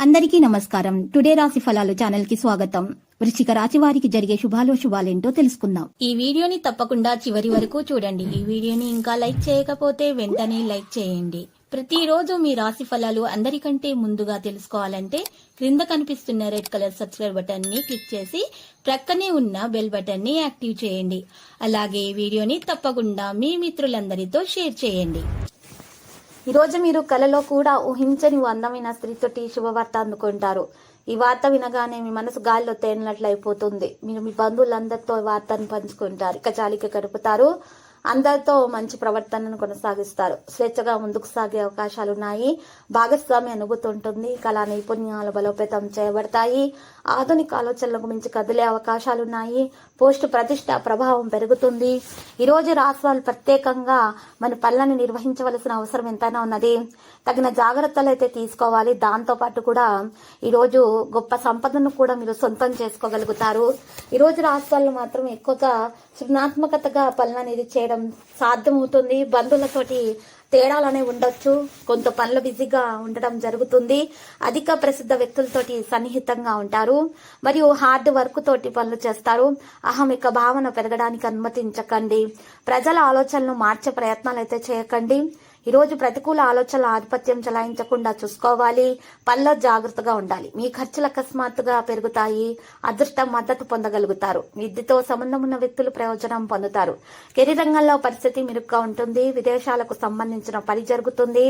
అందరికీ నమస్కారం. టుడే రాశి ఫలాలు ఛానల్ కి స్వాగతం. వృశ్చిక రాశి వారికి జరిగే శుభాలేంటో తెలుసుకుందాం. ఈ వీడియోని తప్పకుండా చివరి వరకు చూడండి. ఈ వీడియోని ఇంకా లైక్ చేయకపోతే వెంటనే లైక్ చేయండి. ప్రతిరోజు మీ రాశి ఫలాలు అందరికంటే ముందుగా తెలుసుకోవాలంటే క్రింద కనిపిస్తున్న రెడ్ కలర్ సబ్స్క్రైబ్ బటన్ ని క్లిక్ చేసి ప్రక్కనే ఉన్న బెల్ బటన్ ని యాక్టివ్ చేయండి. అలాగే ఈ వీడియోని తప్పకుండా మీ మిత్రులందరితో షేర్ చేయండి. ఈ రోజు మీరు కలలో కూడా ఊహించని అందమైన స్త్రీతోటి శుభవార్త అందుకుంటారు. ఈ వార్త వినగానే మీ మనసు గాలిలో తేలినట్లు అయిపోతుంది. మీరు మీ బంధువులందరితో వార్తను పంచుకుంటారు. ఇక జాలిక గడుపుతారు. అందరితో మంచి ప్రవర్తనను కొనసాగిస్తారు. స్వేచ్ఛగా ముందుకు సాగే అవకాశాలున్నాయి. భాగస్వామి అనుభూతి ఉంటుంది. కళా నైపుణ్యాలు బలోపేతం చేయబడతాయి. ఆధునిక ఆలోచనలకు మించి కదిలే అవకాశాలున్నాయి. పోస్టు ప్రతిష్ట ప్రభావం పెరుగుతుంది. ఈ రోజు రాష్ట్రాలు ప్రత్యేకంగా మన పనులను నిర్వహించవలసిన అవసరం ఎంతైనా ఉన్నది. తగిన జాగ్రత్తలు అయితే తీసుకోవాలి. దాంతో పాటు కూడా ఈ రోజు గొప్ప సంపదను కూడా మీరు సొంతం చేసుకోగలుగుతారు. ఈ రోజు రాష్ట్రాల్లో మాత్రం ఎక్కువగా సృజనాత్మకతగా పనులు అనేది చేయడం సాధ్యమవుతుంది. బంధువులతోటి తేడాలనే ఉండొచ్చు. కొంత పనులు బిజీగా ఉండడం జరుగుతుంది. అధిక ప్రసిద్ధ వ్యక్తులతోటి సన్నిహితంగా ఉంటారు. మరియు హార్డ్ వర్క్ తోటి పనులు చేస్తారు. అహమిక భావన పెరగడానికి అనుమతించకండి. ప్రజల ఆలోచనలు మార్చే ప్రయత్నాలు అయితే చేయకండి. ఈ రోజు ప్రతికూల ఆలోచనల ఆధిపత్యం చలాయించకుండా చూసుకోవాలి. పనిలో జాగ్రత్తగా ఉండాలి. మీ ఖర్చులు అకస్మాత్తుగా పెరుగుతాయి. అదృష్టం మద్దతు పొందగలుగుతారు. విద్యతో సంబంధం ఉన్న వ్యక్తులు ప్రయోజనం పొందుతారు. కెరీర్ రంగంలో పరిస్థితి మెరుగ్గా ఉంటుంది. విదేశాలకు సంబంధించిన పని జరుగుతుంది.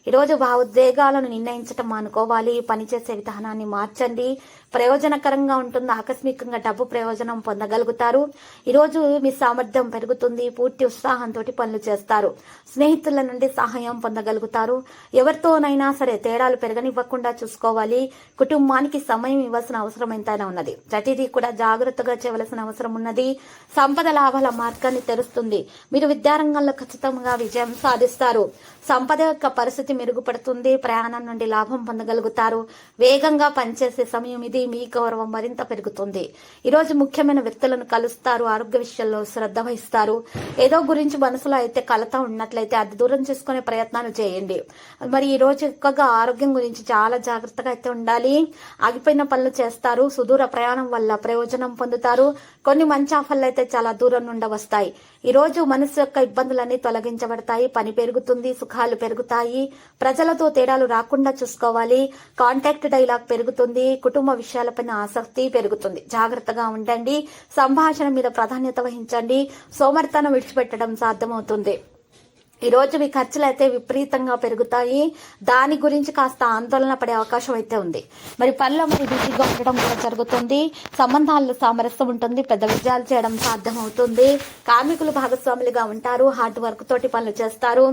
ఈ రోజు భావోద్వేగాలను నిర్ణయించడం మానుకోవాలి. పనిచేసే విధానాన్ని మార్చండి. ప్రయోజనకరంగా ఉంటుంది. ఆకస్మికంగా డబ్బు ప్రయోజనం పొందగలుగుతారు. ఈ రోజు మీ సామర్థ్యం పెరుగుతుంది. పూర్తి ఉత్సాహంతో పనులు చేస్తారు. స్నేహితుల నుండి సహాయం పొందగలుగుతారు. ఎవరితోనైనా సరే తేడాలు పెరగనివ్వకుండా చూసుకోవాలి. కుటుంబానికి సమయం ఇవ్వాల్సిన అవసరం ఎంతైనా ఉన్నది. ప్రతిదీ కూడా జాగ్రత్తగా చేయవలసిన అవసరం ఉన్నది. సంపద లాభాల మార్గాన్ని తెరుస్తుంది. మీరు విద్యారంగంలో ఖచ్చితంగా విజయం సాధిస్తారు. సంపద యొక్క పరిస్థితి మెరుగుపడుతుంది. ప్రయాణం నుండి లాభం పొందగలుగుతారు. వేగంగా పనిచేసే సమయం ఇది. మీ గౌరవం మరింత పెరుగుతుంది. ఈ రోజు ముఖ్యమైన వ్యక్తులను కలుస్తారు. ఆరోగ్య విషయాల్లో శ్రద్ధ వహిస్తారు. ఏదో గురించి మనసులో అయితే కలత ఉన్నట్లయితే అది దూరం చేసుకునే ప్రయత్నాలు చేయండి. మరి ఈ రోజు ఎక్కువగా ఆరోగ్యం గురించి చాలా జాగ్రత్తగా అయితే ఉండాలి. ఆగిపోయిన పనులు చేస్తారు. సుదూర ప్రయాణం వల్ల ప్రయోజనం పొందుతారు. కొన్ని మంచి ఆఫర్లు అయితే చాలా దూరం నుండి వస్తాయి. ఈ రోజు మనసు యొక్క ఇబ్బందులన్నీ తొలగించబడతాయి. పని పెరుగుతుంది. సుఖాలు పెరుగుతాయి. ప్రజలతో తేడాలు రాకుండా చూసుకోవాలి. కాంటాక్ట్ డైలాగ్ పెరుగుతుంది. కుటుంబ విషయాలపైన ఆసక్తి పెరుగుతుంది. జాగ్రత్తగా ఉండండి. సంభాషణ మీద ప్రాధాన్యత వహించండి. సోమరితనం విడిచిపెట్టడం సాధ్యమవుతుంది. ఈ రోజు మీ ఖర్చులు అయితే విపరీతంగా పెరుగుతాయి. దాని గురించి కాస్త ఆందోళన పడే అవకాశం అయితే ఉంది. మరి పనులు మరి బిజీగా ఉండడం కూడా జరుగుతుంది. సంబంధాల్లో సామరస్యం ఉంటుంది. పెద్ద విజయాలు చేయడం సాధ్యమవుతుంది. కార్మికులు భాగస్వాములుగా ఉంటారు. హార్డ్ వర్క్ తోటి పనులు చేస్తారు.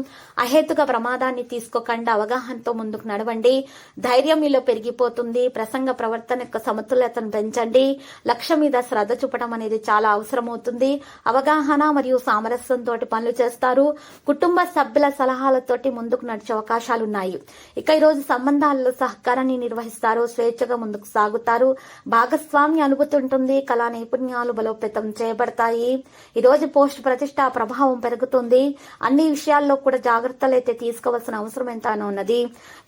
అహేతుక ప్రమాదాన్ని తీసుకోకుండా అవగాహనతో ముందుకు నడవండి. ధైర్యం మీలో పెరిగిపోతుంది. ప్రసంగ ప్రవర్తన యొక్క సమతుల్యతను పెంచండి. లక్ష్యం మీద శ్రద్ధ చూపడం అనేది చాలా అవసరమవుతుంది. అవగాహన మరియు సామరస్యంతో పనులు చేస్తారు. కుటుంబ సభ్యుల సలహాలతోటి ముందుకు నడిచే అవకాశాలున్నాయి. ఇక ఈ రోజు సంబంధాలలో సహకారాన్ని నిర్వహిస్తారు. స్వేచ్ఛగా ముందుకు సాగుతారు. భాగస్వామ్య అనుభూతి ఉంటుంది. కళా నైపుణ్యాలు బలోపేతం చేయబడతాయి. ఈ రోజు పోస్ట్ ప్రతిష్ట ప్రభావం పెరుగుతుంది. అన్ని విషయాల్లో కూడా జాగ్రత్తలు అయితే తీసుకోవాల్సిన అవసరం ఎంతైనా ఉన్నది.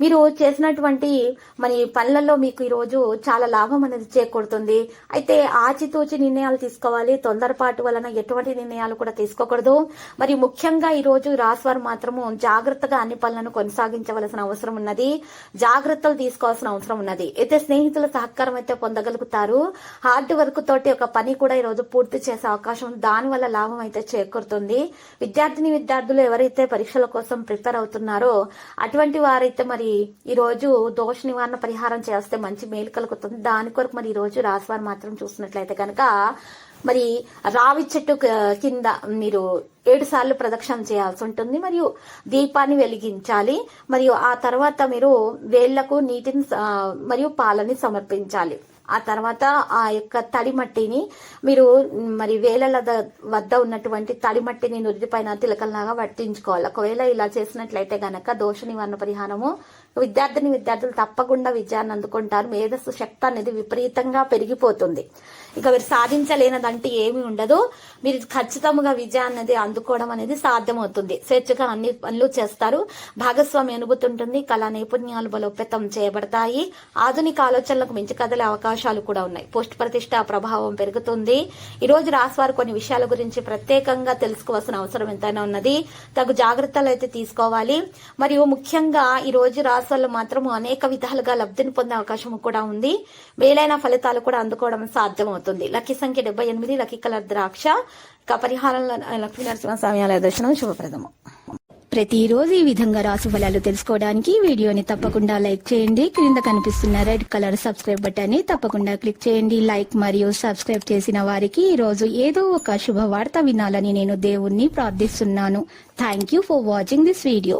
మీరు చేసినటువంటి మరి పనులలో మీకు ఈ రోజు చాలా లాభం అనేది చేకూరుతుంది. అయితే ఆచితూచి నిర్ణయాలు తీసుకోవాలి. తొందరపాటు వలన ఎటువంటి నిర్ణయాలు కూడా తీసుకోకూడదు. మరి ముఖ్యంగా ఈ రోజు రాశివారు మాత్రము జాగ్రత్తగా అన్ని పనులను కొనసాగించవలసిన అవసరం ఉన్నది. జాగ్రత్తలు తీసుకోవాల్సిన అవసరం ఉన్నది. అయితే స్నేహితుల సహకారం అయితే పొందగలుగుతారు. హార్డ్ వర్క్ తోటి ఒక పని కూడా ఈ రోజు పూర్తి చేసే అవకాశం, దాని వల్ల లాభం అయితే చేకూరుతుంది. విద్యార్థులు ఎవరైతే పరీక్షల కోసం ప్రిపేర్ అవుతున్నారో అటువంటి వారైతే మరి ఈ రోజు దోష నివారణ పరిహారం చేస్తే మంచి మేలు కలుగుతుంది. దాని కొరకు మరి ఈ రోజు రాశివారు మాత్రం చూసినట్లయితే కనుక మరి రావి చెట్టు కింద మీరు 7 సార్లు ప్రదక్షిణం చేయాల్సి ఉంటుంది. మరియు దీపాన్ని వెలిగించాలి. మరియు ఆ తర్వాత మీరు వేళ్లకు నీటిని మరియు పాలని సమర్పించాలి. ఆ తర్వాత ఆ యొక్క తడి మట్టిని మీరు మరి వేలల వద్ద ఉన్నటువంటి తడి మట్టిని నురిదిపైన తిలకల్లాగా పట్టించుకోవాలి. ఒకవేళ ఇలా చేసినట్లయితే గనక దోష నివారణ పరిహారము విద్యార్థులు తప్పకుండా విజయాన్ని అందుకుంటారు. మేధస్సు శక్తి అనేది విపరీతంగా పెరిగిపోతుంది. ఇక మీరు సాధించలేనదంటే ఏమీ ఉండదు. మీరు ఖచ్చితంగా విజయాన్ని అనేది అందుకోవడం అనేది సాధ్యమవుతుంది. స్వేచ్ఛగా అన్ని పనులు చేస్తారు. భాగస్వామి అనుభూతి ఉంటుంది. కళా నైపుణ్యాలు బలోపేతం చేయబడతాయి. ఆధునిక ఆలోచనలకు మించి కదలే అవకాశాలు కూడా ఉన్నాయి. పోస్ట్ ప్రతిష్ట ప్రభావం పెరుగుతుంది. ఈ రోజు రాశివారు కొన్ని విషయాల గురించి ప్రత్యేకంగా తెలుసుకోవాల్సిన అవసరం ఎంతైనా ఉన్నది. తగు జాగ్రత్తలు అయితే తీసుకోవాలి. మరియు ముఖ్యంగా ఈ రోజు రాశులు మాత్రం అనేక విధాలుగా లబ్ధిని పొందే అవకాశం కూడా ఉంది. మేలైన ఫలితాలు కూడా అందుకోవడం సాధ్యమవుతుంది. లక్కీ సంఖ్య 78, లక్కీ కలర్ ద్రాక్ష. ఇక పరిహారంలో లక్ష్మీ నరసింహస్వామి ఆలయ దర్శనం శుభప్రదము. ప్రతిరోజు ఈ విధంగా రాశి ఫలాలు తెలుసుకోవడానికి వీడియోని తప్పకుండా లైక్ చేయండి. క్రింద కనిపిస్తున్న రెడ్ కలర్ సబ్స్క్రైబ్ బటన్ ని తప్పకుండా క్లిక్ చేయండి. లైక్ మరియు సబ్స్క్రైబ్ చేసిన వారికి ఈ రోజు ఏదో ఒక శుభవార్త వినాలని నేను దేవుణ్ణి ప్రార్థిస్తున్నాను. Thank you for watching this video.